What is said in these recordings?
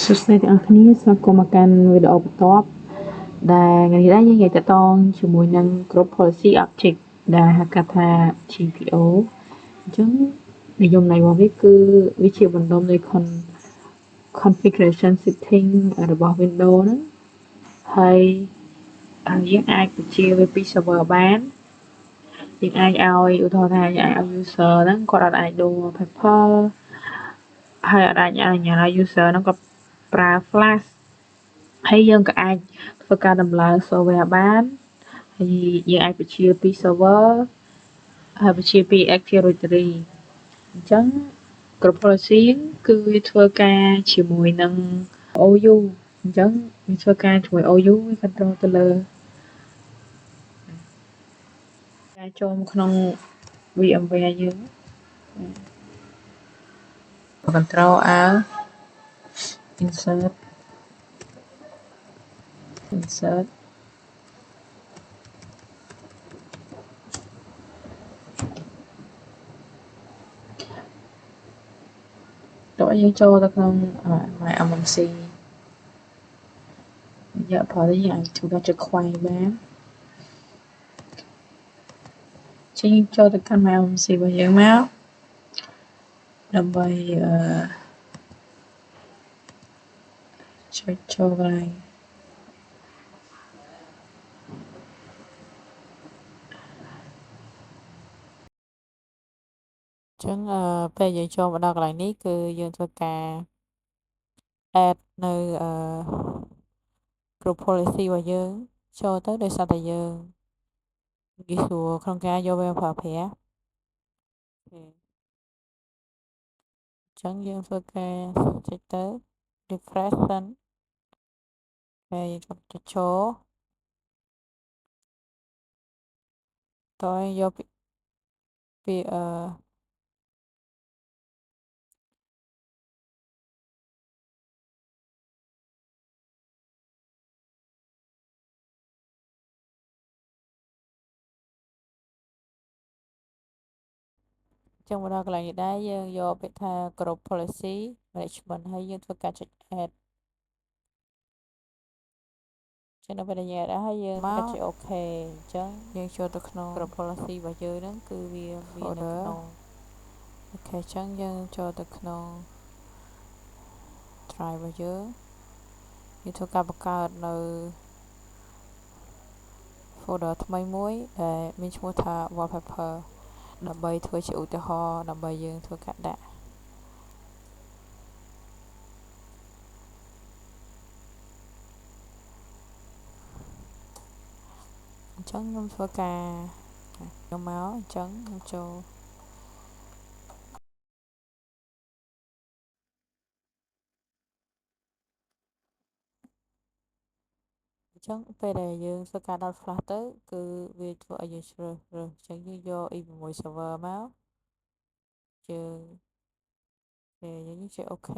សួស្តីទាំងអស់គ្នាស្វាគមន៍មកកាន់វីដេអូបន្ទាប់ដែលថ្ងៃនេះយើងនិយាយតាក់ទងជាមួយនឹង Group Policy Object ដែលហៅកាត់ថា GPO អញ្ចឹងនិយមន័យរបស់វាគឺវាជាបណ្ដុំនៃ configuration setting របស់ Windows ហ្នឹងហើយយើងអាចបញ្ជាវាពី server បានយើងអាចឲ្យឧទាហរណ៍ថាយើងអាចឲ្យ user ហ្នឹងគាត់អត់អាចដូរ paper ហើយអត់អាចអនុញ្ញាតឲ្យ user ហ្នឹងគាត់ប្រើ flash ហើយយើងក៏អាចធ្វើការដំឡើង software បានហើយយើងអាចបញ្ជាពី server ហើយបញ្ជាពី Active Directory អញ្ចឹងគ្រប់ policy គឺវាធ្វើការជាមួយនឹង OU អញ្ចឹងវាធ្វើការជាមួយ OU វា control ទៅលើការចូលក្នុង VMware យើង Control Alt insert តោះយើងចូលទៅក្នុង MMC រយៈផលនេះយើងអាចធ្វើការចុចខ្វែងបានចេញចូលទៅកាន់ MMC របស់យើងមកដើម្បីចុចចូលកន្លែងចឹងពេលយើងចូលមកដល់កន្លែងនេះគឺយើងធ្វើការ add នៅgroup policy របស់យើងចូលទៅដោយសារតែយើងងាយស្រួលក្នុងការយកវាប្រើប្រាស់ចឹងយើងធ្វើការចុចទៅ refresh សិនហើយយើងចុចចូលតើយកពីចឹងមកដល់កន្លែងនេះដែរយើងយកពាក្យថា group policy management ហើយយើងធ្វើការចុច add ចឹងដល់ពេលដែលយើង add ហើយយើងកាត់ជា OK អញ្ចឹងយើងចូលទៅក្នុង group policy របស់យើងហ្នឹងគឺវាមាននៅក្នុងអូខេអញ្ចឹងយើងចូលទៅក្នុង drive របស់យើងធ្វើការបង្កើតនៅ folder ថ្មីមួយដែលមានឈ្មោះថា wallpaper ដើម្បីធ្វើជាឧទាហរណ៍ដើម្បីយើងធ្វើការដាក់អញ្ចឹងខ្ញុំធ្វើការខ្ញុំមកអញ្ចឹងខ្ញុំចូលអញ្ចឹងពេលដែលយើងធ្វើការដោត flash ទៅគឺវាធ្វើឲ្យយើងជ្រើសរើសអញ្ចឹងយើងយក E6 server មកយើងយើងចុច OK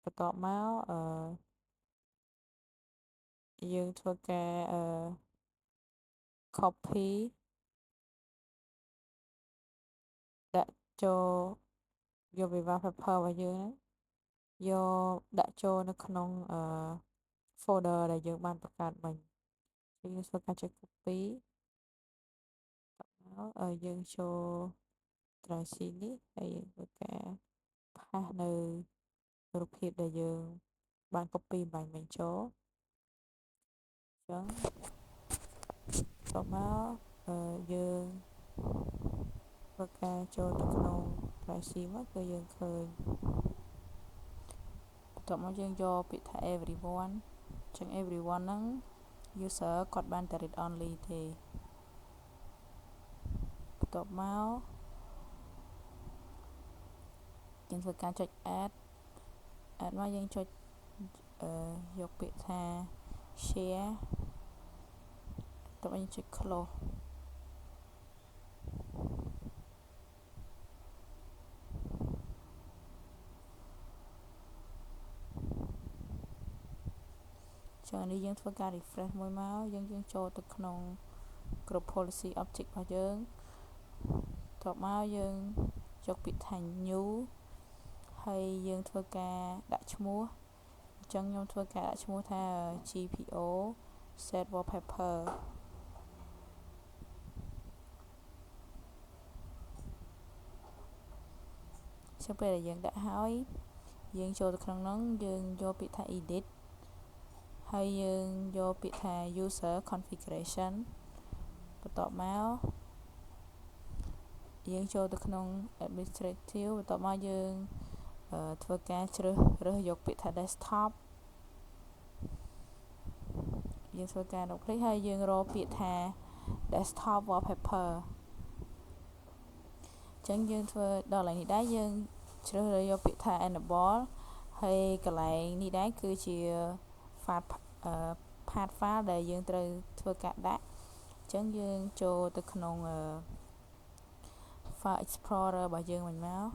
បន្ទាប់មកយើងធ្វើការcopy ដាក់ចូលយក Viva Paper របស់យើងយកដាក់ចូលនៅក្នុងfolder ដែលយើងបានបង្កើតមិញយើងធ្វើការចុច copy មកយើងចូល drive C នេះហើយយើងធ្វើការផាសនៅរូបភាពដែលយើងបាន copy បាញ់មិញចូលអញ្ចឹងต่อមកយើងធ្វើការចូលទៅក្នុង drive C មកគឺយើងឃើញបន្ទាប់មកយើងយកពាក្យថា everyone អញ្ចឹង everyone ហ្នឹង user គាត់បានតែ read only ទេបន្ទាប់មកយើងធ្វើការចុច add មកយើងចុចយកពាក្យថា share បន្ទាប់មកយើងចុច close ចឹងនេះយើងធ្វើការ refresh មួយមកយើងចូលទៅក្នុង group policy object របស់យើងបន្ទាប់មកយើងយកពាក្យថា new ហើយយើងធ្វើការដាក់ឈ្មោះអញ្ចឹងខ្ញុំធ្វើការដាក់ឈ្មោះថា GPO set wallpaper ចឹងពេលដែលយើងដាក់ហើយយើងចូលទៅក្នុងនោះយើងយកពាក្យថា edit ហើយយើងយកពាក្យថា user configuration បន្ទាប់មកយើងចូលទៅក្នុង administrative បន្ទាប់មកយើងធ្វើការជ្រើសរើសយកពាក្យថា desktop យើងធ្វើការដកคลิกហើយយើងរកពាក្យថា desktop wallpaper ចឹងយើងធ្វើដល់កន្លែងនេះដែរយើងជ្រើសរើសយកពាក្យថា enable ហើយកន្លែងនេះដែរគឺជា path file ដែលយើងត្រូវធ្វើការដាក់ចឹងយើងចូលទៅក្នុង file explorer របស់យើងវិញមក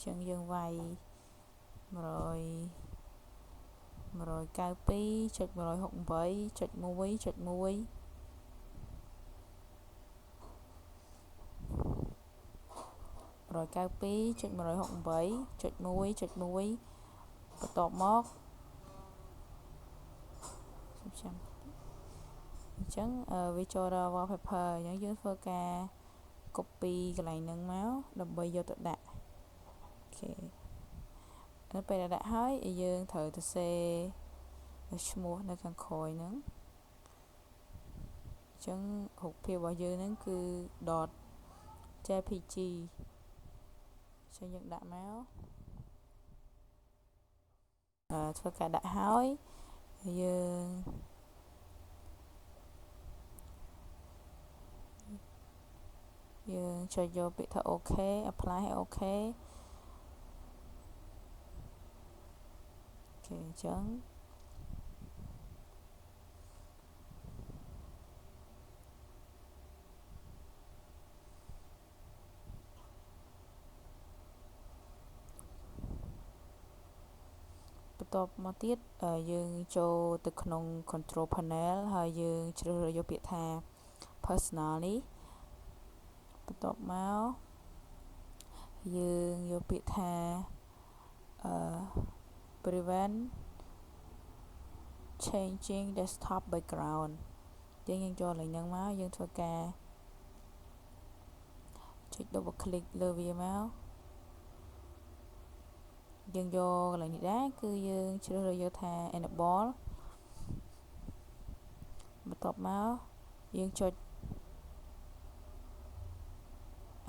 ចឹងយើងវាយ 192.168.1.1 192.168.1.1 បន្ទាប់មកចាំអញ្ចឹងវាចូលដល់ wallpaper អញ្ចឹងយើងធ្វើការ copy កន្លែងហ្នឹងមកដើម្បីយកទៅដាក់អូខេដល់ពេលដាក់ហើយយើងត្រូវទៅសេឈ្មោះនៅខាងក្រោយហ្នឹងអញ្ចឹងរូបភាពរបស់យើងហ្នឹងគឺ .jpg ចឹងយើងដាក់មកធ្វើការដាក់ហើយយើងចុចយកពាក្យថា OK apply ឲ្យ OK អូខេអញ្ចឹងបន្ទាប់មកទៀតយើងចូលទៅក្នុង control panel ហើយយើងជ្រើសរើសយកពាក្យថា personal នេះបន្ទាប់មកយើងយកពាក្យថា prevent changing desktop background យើងចូលលេខហ្នឹងមកយើងធ្វើការចុច double click លើវាមកយើងយកកន្លែងនេះដែរគឺយើងជ្រើសរើសយកថា enable បន្ទាប់មកយើងចុច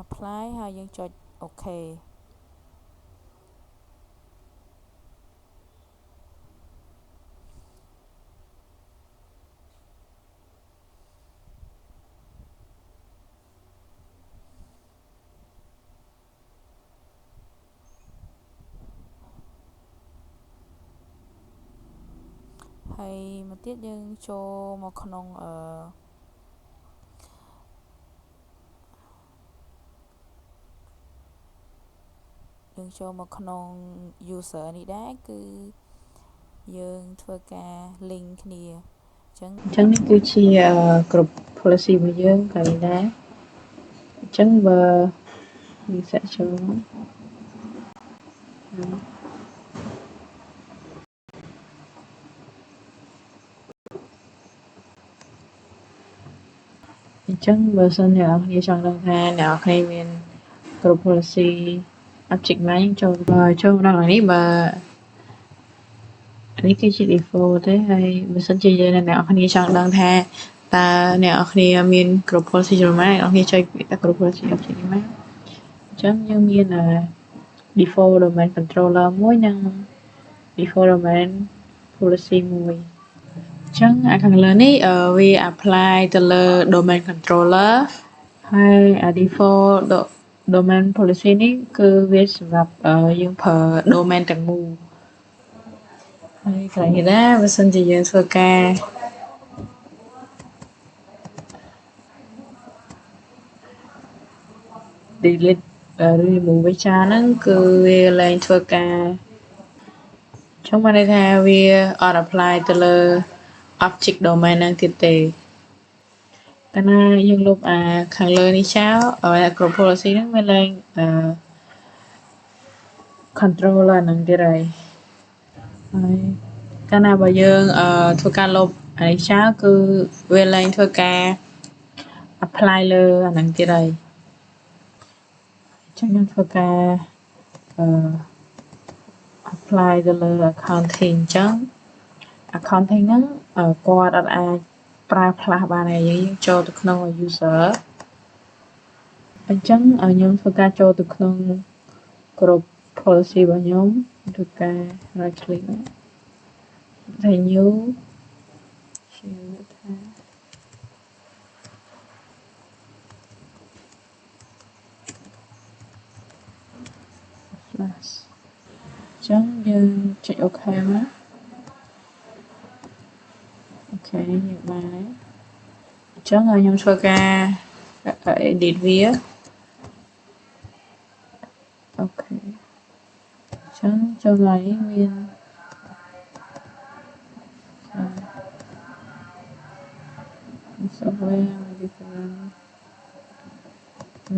apply ហើយយើងចុច OK ហើយមកទៀតយើងចូលមកក្នុងយើងចូលមកក្នុង user នេះដែរគឺយើងធ្វើការ link គ្នាអញ្ចឹងនេះគឺជាគ្រប់ policy របស់យើងកាលនេះដែរអញ្ចឹងបើយើងសាកចូលអញ្ចឹងបើសិនអ្នកនរគ្នាចង់ដឹងថាអ្នកនរគ្នាមានគ្រប់ policy object ណាយើងចូលដល់នេះបើនេះគឺជា default ទេហើយបើសិនជាយើងអ្នកនរគ្នាចង់ដឹងថាតើអ្នកនរគ្នាមានគ្រប់ policy ច្រើនម៉េចអ្នកនរគ្នាចុចពាក្យថាគ្រប់ policy object នេះមកអញ្ចឹងយើងមានdefault domain controller មួយនិង default domain policy មួយអញ្ចឹងខាងលើនេះវា apply ទៅលើ domain controller ហើយ default domain policy នេះគឺវាសម្រាប់យើងប្រើ domain ទាំងមូលហើយកន្លែងនេះដែរបើសិនជាយើងធ្វើការ delete ឬ remove វាចាហ្នឹងគឺវាលែងធ្វើការចង់បានន័យថាវាអត់ apply ទៅលើ object domain ហ្នឹងទៀតទេកាលណាយើងលុបខាងលើនេះចោលឲ្យគ្រប់ policy ហ្នឹងវាលែង control អាហ្នឹងទៀតហើយហើយកាលណាបើយើងធ្វើការលុបអានេះចោលគឺវាលែងធ្វើការ apply លើអាហ្នឹងទៀតហើយចឹងខ្ញុំធ្វើការអឺ apply ទៅលើ accounting អញ្ចឹង accounting ហ្នឹងគាត់អត់អាចប្រើផ្លាស់បានហើយយើងចូលទៅក្នុង user អញ្ចឹងខ្ញុំធ្វើការចូលទៅក្នុង group policy របស់ខ្ញុំធ្វើការ right click តែ new ជាថា flash អញ្ចឹងយើងចុច OK មកអូខេយើងបានហើយអញ្ចឹងខ្ញុំធ្វើការ edit វាអូខេអញ្ចឹងចូលឡើងមាន software different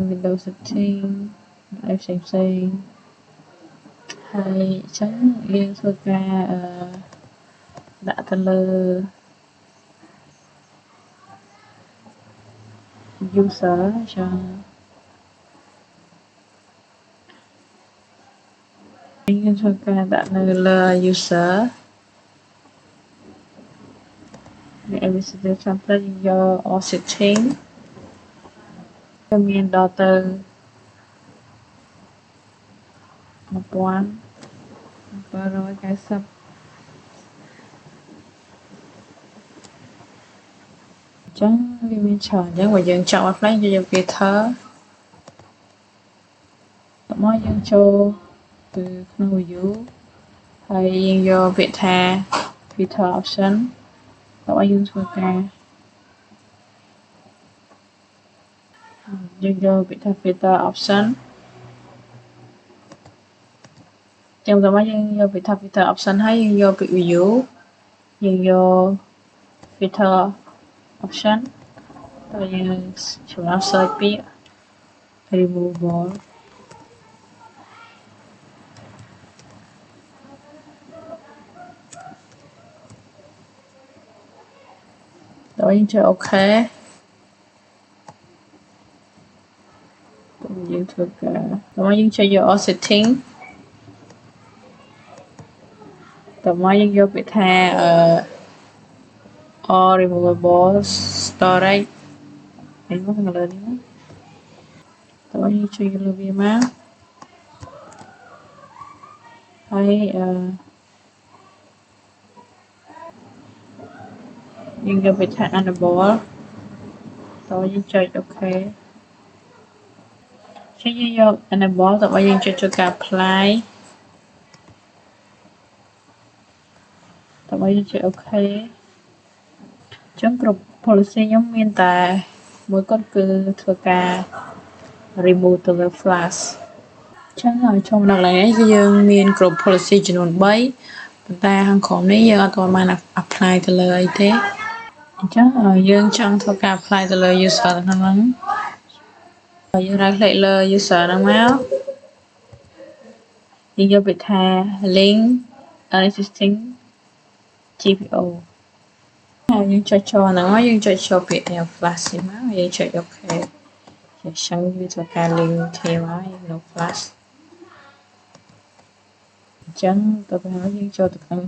Windows setting ផ្សេងហើយអញ្ចឹងយើងធ្វើការដាក់ទៅលើ user អញ្ចឹងយើងធ្វើការដាក់នៅលើ user នៅ administrator template យើងយក all setting វាមានដល់ទៅ1790ចឹងវាមានច្រើនអញ្ចឹងបើយើងចង់ឲ្យផ្លេចយើងយក filter មកយើងចូលទៅក្នុង view ហើយយើងយកពាក្យថា filter option ដើម្បីយើងធ្វើការយើងយកពាក្យថា filter option ចឹងដល់មកយើងយកពាក្យថា filter option ហើយយើងយកពាក្យ view យើងយក filter option ហើយយើងសម្រាប់ search ពាក្យ removable ដល់យើងចុច OK យើងធ្វើការដល់យើងចុចយក all setting ដល់មកយើងយកពាក្យថា all removable storage នេះមកខាងលើនេះដល់យើងចុចលើវាមកហើយយើងយកពាក្យថា enable ដល់យើងចុច OK ចឹងយើងយក enable ដល់យើងចុចការ apply ដល់យើងចុច OK ចឹងគ្រប់ policy ខ្ញុំមានតែមួយគត់គឺធ្វើការ remove ទៅលើ flash ចឹងឲ្យចូលដល់ឡើយគឺយើងមានគ្រប់ policy ចំនួន3ប៉ុន្តែខាងក្រោមនេះយើងអត់ទាន់បាន apply ទៅលើអីទេអញ្ចឹងយើងចង់ធ្វើការ apply ទៅលើ user ហ្នឹងហើយយើង right click លើ user ហ្នឹងមកយើងយកពាក្យថា link existing GPO ហើយយើងចុចចូលហ្នឹងមកយើងចុចចូលពាក្យ flash នេះមកយើងចុច OK ជាចឹងវាធ្វើការ link គ្នាមកនៅ flash អញ្ចឹងទៅហើយយើងចូលទៅក្នុង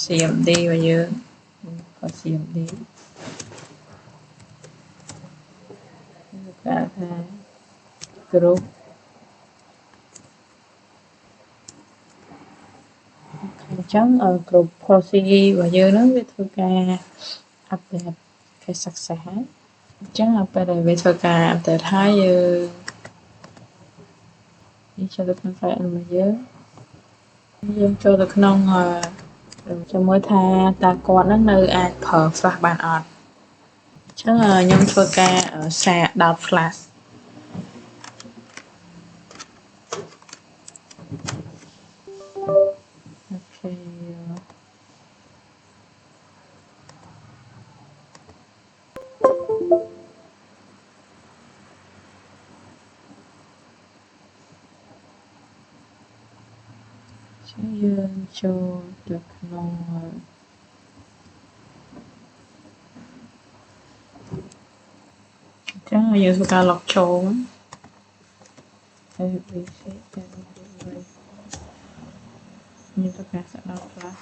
CMD របស់យើងក៏ CMD គេថា group អញ្ចឹងgroup policy របស់យើងហ្នឹងវាធ្វើការ update គេ success ហើយអញ្ចឹងពេលដែលវាធ្វើការ update ហើយយើងចូលទៅក្នុង file របស់យើងចូលទៅក្នុងចាំមើលថាតើគាត់នឹងនៅអាចប្រើ flash បានអត់អញ្ចឹងខ្ញុំធ្វើការសារដោត flash អូខេ យើងចូលទៅក្នុងចឹងយើងធ្វើការ log ចូល ABC ចាំយើងធ្វើការសាកដល់ class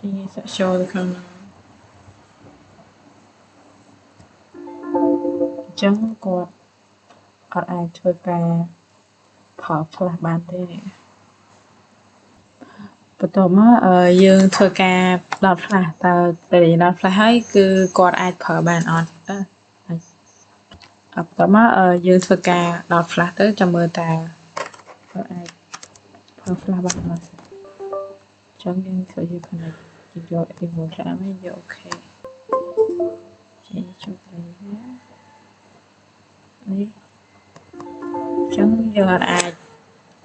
យើងសាកចូលទៅក្នុងហ្នឹងអញ្ចឹងគាត់អត់អាចធ្វើការផល class បានទេបន្ទាប់មកយើងធ្វើការដល់ flash តើពេលដល់ flash ហើយគឺគាត់អាចប្រើបានអត់បន្ទាប់មកយើងធ្វើការដល់ flash ទៅចាំមើលតើគាត់អាចប្រើ flash បានអត់ចឹងយើងធ្វើជា connect យក remote តាមហើយយក OK ចេញចូលទៅនេះចឹងយើងអាច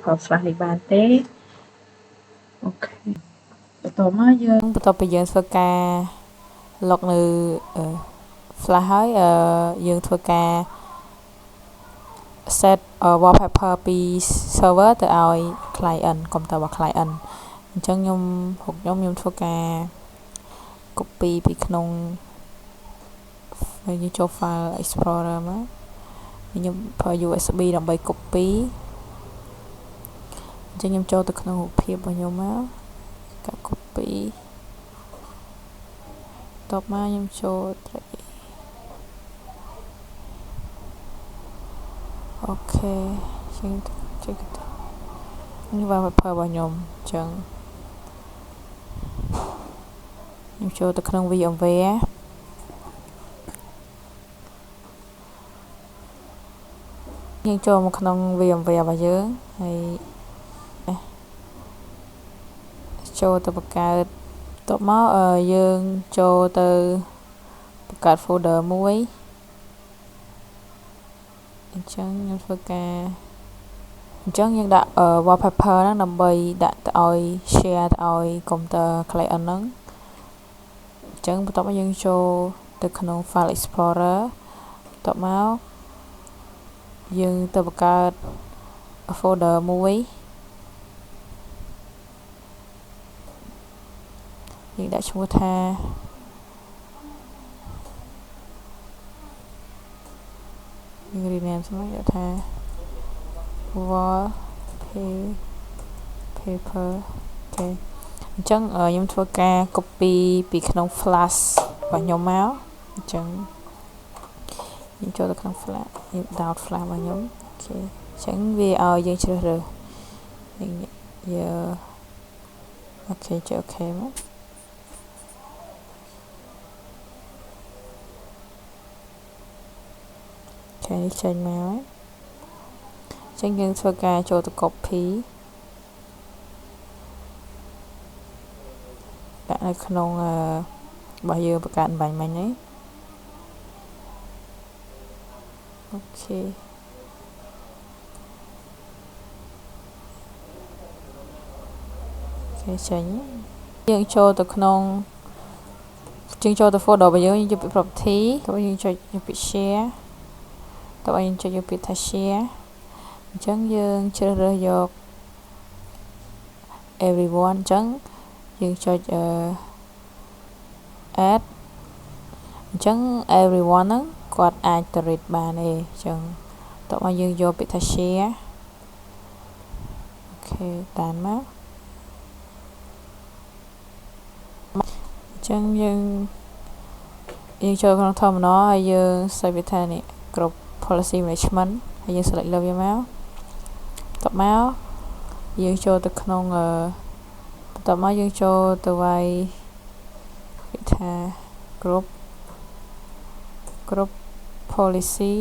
ប្រើ flash នេះបានទេអូខេបន្ទាប់មកយើងបន្ទាប់ពីយើងធ្វើការ log នៅ flash ហើយយើងធ្វើការ set wallpaper ពី server ទៅឲ្យ client កុំព្យូទ័ររបស់ client អញ្ចឹងខ្ញុំធ្វើការ copy ពីក្នុងយើងចូល file explorer មកខ្ញុំប្រើ USB ដើម្បី copy អញ្ចឹងខ្ញុំចូលទៅក្នុងរូបភាពរបស់ខ្ញុំមកកាត់ copy តបមកខ្ញុំចូលត្រីអូខេជាងចេះទៅនេះវា wallpaper របស់ខ្ញុំអញ្ចឹងខ្ញុំចូលទៅក្នុង VMware យើងចូលមកក្នុង VMware របស់យើងហើយចូលទៅបង្កើតបន្ទាប់មកយើងចូលទៅបង្កើត folder មួយអញ្ចឹងខ្ញុំធ្វើការអញ្ចឹងយើងដាក់ wallpaper ហ្នឹងដើម្បីដាក់ទៅឲ្យ share ទៅឲ្យកុំព្យូទ័រ client ហ្នឹងអញ្ចឹងបន្ទាប់មកយើងចូលទៅក្នុង file explorer បន្ទាប់មកយើងទៅបង្កើត folder មួយយើងដាក់ឈ្មោះថាយើង rename ស្មើយកថា wallpaper អូខេអញ្ចឹងខ្ញុំធ្វើការ copy ពីក្នុង flash របស់ខ្ញុំមកអញ្ចឹងខ្ញុំចូលទៅក្នុង flash ខ្ញុំ download flash របស់ខ្ញុំអូខេអញ្ចឹងវាឲ្យយើងជ្រើសរើសយើងអូខេចុចអូខេមកអូខេចេញមកហើយអញ្ចឹងយើងធ្វើការចូលទៅ copy ដាក់នៅក្នុងរបស់យើងបង្កើតបាញ់មិញហ្នឹងអូខេចេញយើងចូលទៅក្នុងយើងចូលទៅ folder របស់យើងយកពី property ទៅយើងចុចយកពី share ទៅយើងចុចយកពីថា share អញ្ចឹងយើងជ្រើសរើសយក everyone អញ្ចឹងយើងចុចadd អញ្ចឹង everyone ហ្នឹងគាត់អាចទៅ read បានទេអញ្ចឹងតោះមកយើងយកពីថា share អូខេតាមមកអញ្ចឹងយើងចូលក្នុង terminal ហើយយើង select វាថានេះ group policy management ហើយយើង select លើវាមកតបមកយើងចូលទៅក្នុងបន្ទាប់មកយើងចូលទៅវាយវាថា group policy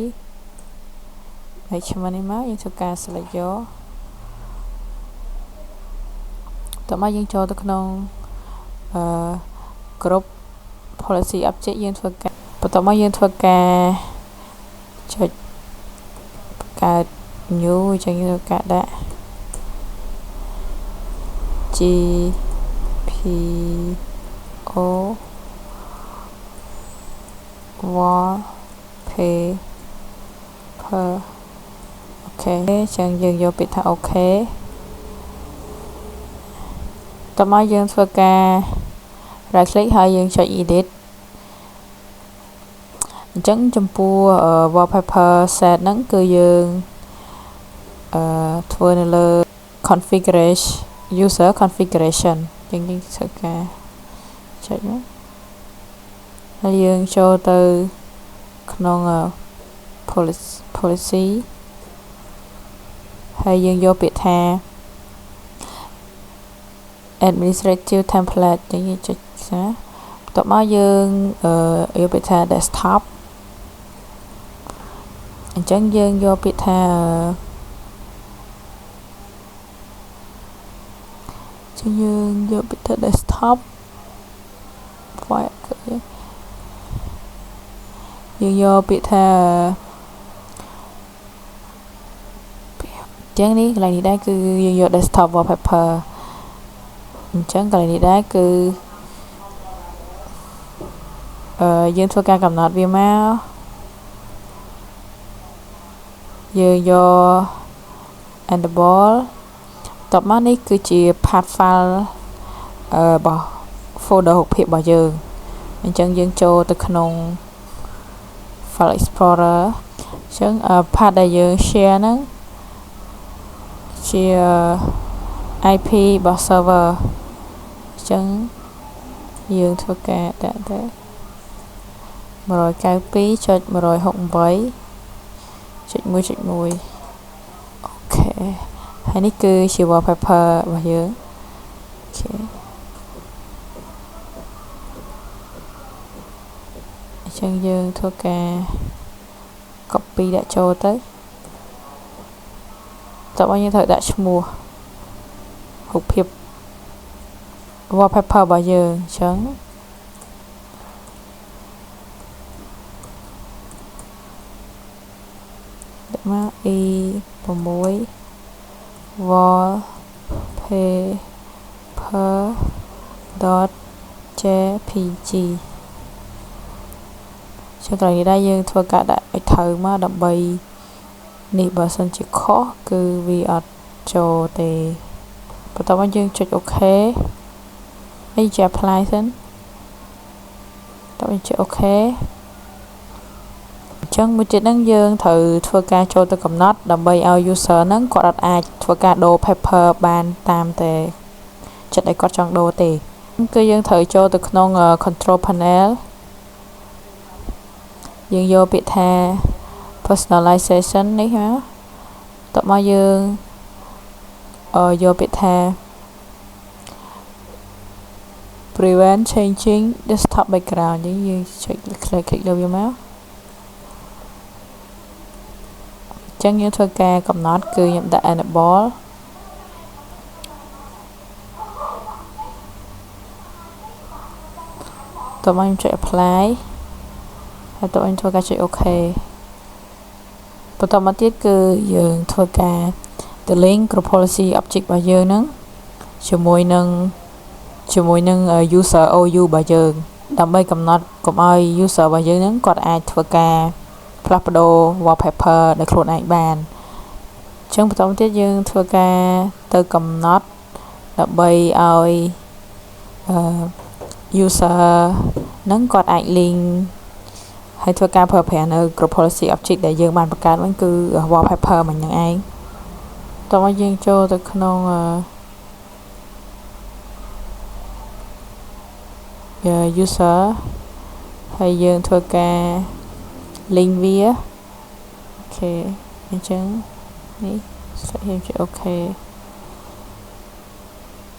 management នេះមកយើងធ្វើការ select យកតោះមកយើងចូលទៅក្នុងgroup policy object យើងធ្វើការបន្ទាប់មកយើងធ្វើការចុចបង្កើត new អញ្ចឹងយើងធ្វើការដាក់ GP o wallpaper អូខេចឹងយើងយកពាក្យថាអូខេតោះមកយើងធ្វើការ right click ហើយយើងចុច edit អញ្ចឹងចំពោះ wallpaper set ហ្នឹងគឺយើងធ្វើនៅលើ configuration user configuration អញ្ចឹងយើងធ្វើការចុចមកហើយយើងចូលទៅក្នុង policy ហើយយើងយកពាក្យថា administrative template អញ្ចឹងយើងចុចបន្ទាប់មកយើងយកពាក្យថា desktop អញ្ចឹងយើងយកពាក្យថាdesktop យើងយកពាក្យថាអញ្ចឹងនេះកន្លែងនេះដែរគឺយើងយក desktop wallpaper អញ្ចឹងកន្លែងនេះដែរគឺយើងធ្វើការកំណត់វាមកយើងយក enable តបមកនេះគឺជា path file របស់ folder រូបភាពរបស់យើងអញ្ចឹងយើងចូលទៅក្នុង file explorer អញ្ចឹង path ដែលយើង share ហ្នឹងជា IP របស់ server អញ្ចឹងយើងធ្វើការដាក់ទៅ 192.168.1.1 អូខេហើយនេះគឺជា wallpaper របស់យើងអូខេអញ្ចឹងយើងធ្វើការ copy ដាក់ចូលទៅតោះយើងត្រូវដាក់ឈ្មោះរូបភាព wallpaper របស់យើងអញ្ចឹងដាក់មក e6 wallpaper.jpg ចឹងត្រង់នេះដែរយើងធ្វើការដាក់ឲ្យត្រូវមកដើម្បីនេះបើសិនជាខុសគឺវាអត់ចូលទេបន្ទាប់មកយើងចុចអូខេហើយជា apply សិនតោះយើងចុចអូខេអញ្ចឹងមួយទៀតហ្នឹងយើងត្រូវធ្វើការចូលទៅកំណត់ដើម្បីឲ្យ user ហ្នឹងគាត់អត់អាចធ្វើការដូរ paper បានតាមតែចិត្តឲ្យគាត់ចង់ដូរទេគឺយើងត្រូវចូលទៅក្នុង control panel យើងយកពាក្យថា personalization នេះមកតោះមកយើងយកពាក្យថា prevent changing desktop background យើងចុច click លើវាមកអញ្ចឹងយើងធ្វើការកំណត់គឺខ្ញុំដាក់ enable តោះមកខ្ញុំចុច apply ហើយតោះខ្ញុំធ្វើការចុចអូខេបន្តមកទៀតគឺយើងធ្វើការ the link group policy object របស់យើងហ្នឹងជាមួយនឹង user OU របស់យើងដើម្បីកំណត់កុំឲ្យ user របស់យើងហ្នឹងគាត់អាចធ្វើការផ្លាស់ប្ដូរ wallpaper ដោយខ្លួនឯងបានអញ្ចឹងបន្តមកទៀតយើងធ្វើការទៅកំណត់ដើម្បីឲ្យ user ហ្នឹងគាត់អាច link ហើយធ្វើការប្រើប្រាស់នៅ group policy object ដែលយើងបានបង្កើតហ្នឹងគឺ wallpaper មិញហ្នឹងឯងតោះមកយើងចូលទៅក្នុងuser ហើយយើងធ្វើការ link វាអូខេអញ្ចឹងនេះស្អីខ្ញុំចុចអូខេ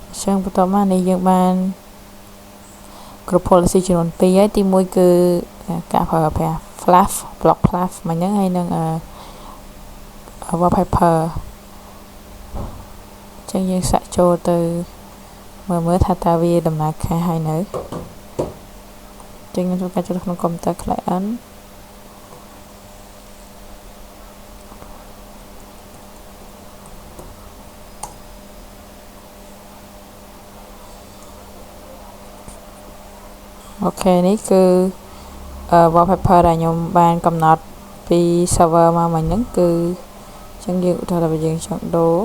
អញ្ចឹងបន្តមកនេះយើងបាន group policy ចំនួន2ហើយទី1គឺការប្រើប្រាស់ fluff block fluff មិញហ្នឹងហើយនឹងwallpaper អញ្ចឹងយើងសាក់ចូលទៅមើលថាតើវាដំណើរការហើយនៅអញ្ចឹងយើងធ្វើការចូលក្នុង computer client អ អូខេនេះគឺwallpaper ដែលខ្ញុំបានកំណត់ពី server មកមិញហ្នឹងគឺអញ្ចឹងយើងឧទាហរណ៍ថាយើងចង់ដូរ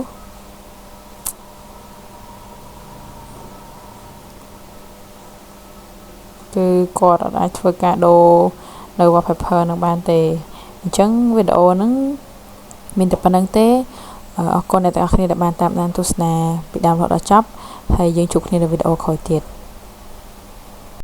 គឺគាត់អត់អាចធ្វើការដូរនៅ wallpaper នឹងបានទេអញ្ចឹងវីដេអូហ្នឹងមានតែប៉ុណ្្នឹងទេអរគុណអ្នកទាំងអស់គ្នាដែលបានតាមដានទស្សនាពីដើមរហូតដល់ចប់ហើយយើងជួបគ្នានៅវីដេអូក្រោយទៀត